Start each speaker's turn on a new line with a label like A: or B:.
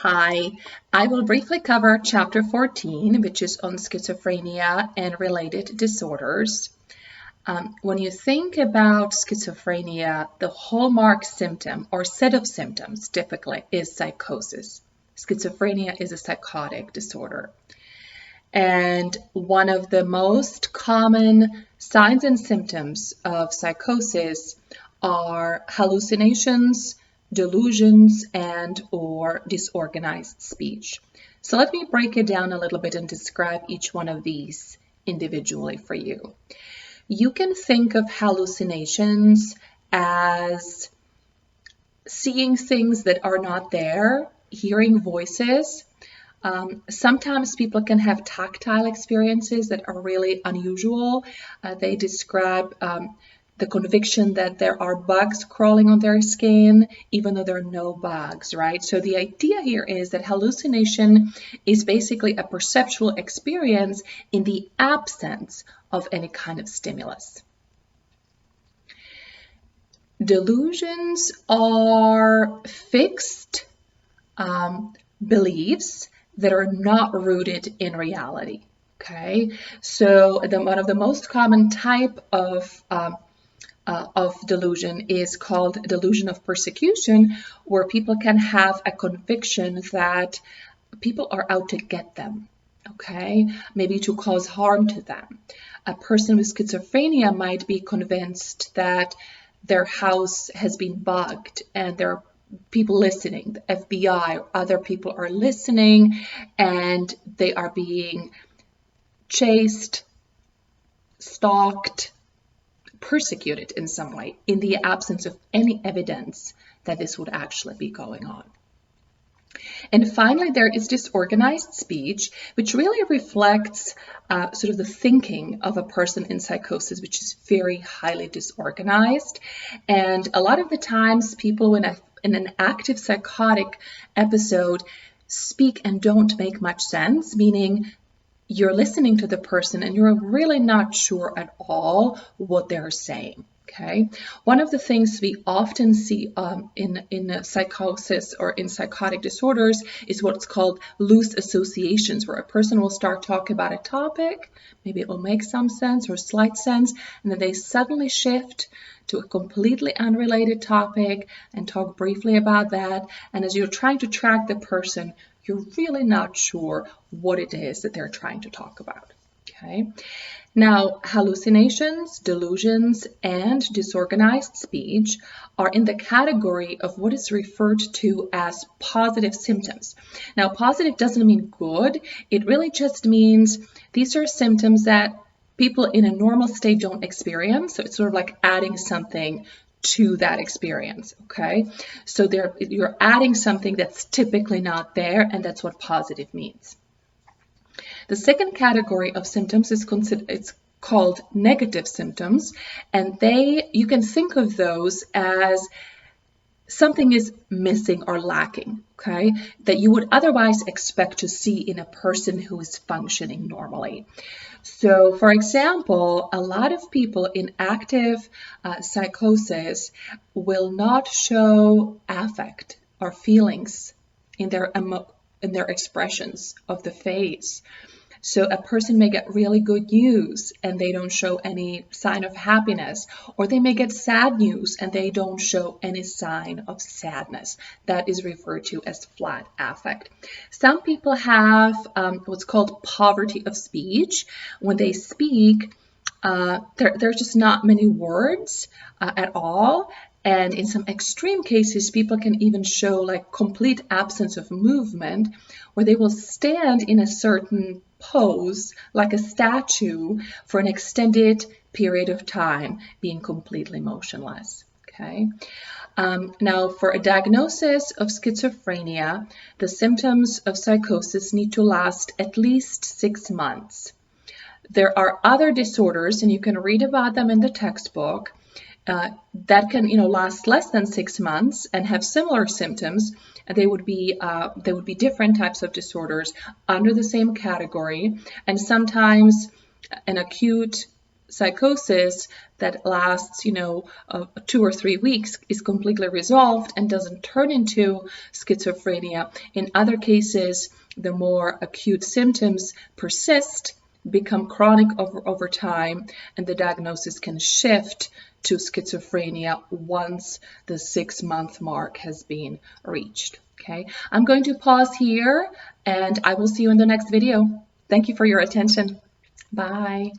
A: Hi, I will briefly cover Chapter 14, which is on schizophrenia and related disorders. When you think about schizophrenia, the hallmark symptom or set of symptoms typically is psychosis. Schizophrenia is a psychotic disorder. And one of the most common signs and symptoms of psychosis are hallucinations, delusions, and or disorganized speech. So let me break it down a little bit and describe each one of these individually for you. You can think of hallucinations as seeing things that are not there, hearing voices. Sometimes people can have tactile experiences that are really unusual. They describe the conviction that there are bugs crawling on their skin, even though there are no bugs, right? So the idea here is that hallucination is basically a perceptual experience in the absence of any kind of stimulus. Delusions are fixed beliefs that are not rooted in reality. Okay, so one of the most common type of delusion is called delusion of persecution, where people can have a conviction that people are out to get them. Okay, maybe to cause harm to them. A person with schizophrenia might be convinced that their house has been bugged and there are people listening, the FBI, other people are listening, and they are being chased, stalked, persecuted in some way in the absence of any evidence that this would actually be going on. And finally, there is disorganized speech, which really reflects sort of the thinking of a person in psychosis, which is very highly disorganized. And a lot of the times people in an active psychotic episode speak and don't make much sense, meaning you're listening to the person and you're really not sure at all what they're saying. Okay. One of the things we often see in psychosis or in psychotic disorders is what's called loose associations, where a person will start talking about a topic, maybe it will make some sense or slight sense, and then they suddenly shift to a completely unrelated topic and talk briefly about that. And as you're trying to track the person, you're really not sure what it is that they're trying to talk about. Okay. Now, hallucinations, delusions, and disorganized speech are in the category of what is referred to as positive symptoms. Now, positive doesn't mean good. It really just means these are symptoms that people in a normal state don't experience. So it's sort of like adding something to that experience, okay? So you're adding something that's typically not there, and that's what positive means. The second category of symptoms is called negative symptoms, and you can think of those as something is missing or lacking, okay, that you would otherwise expect to see in a person who is functioning normally. So, for example, a lot of people in active psychosis will not show affect or feelings in their expressions of the face. So a person may get really good news and they don't show any sign of happiness, or they may get sad news and they don't show any sign of sadness. That is referred to as flat affect. Some people have what's called poverty of speech. When they speak, there's just not many words at all. And in some extreme cases, people can even show like complete absence of movement, where they will stand in a certain pose, like a statue, for an extended period of time, being completely motionless. Okay. Now, for a diagnosis of schizophrenia, the symptoms of psychosis need to last at least 6 months. There are other disorders, and you can read about them in the textbook, that can last less than 6 months and have similar symptoms. They would be different types of disorders under the same category, and sometimes an acute psychosis that lasts, 2 or 3 weeks is completely resolved and doesn't turn into schizophrenia. In other cases, the more acute symptoms persist, become chronic over time, and the diagnosis can shift to schizophrenia once the 6-month mark has been reached. Okay, I'm going to pause here and I will see you in the next video. Thank you for your attention. Bye.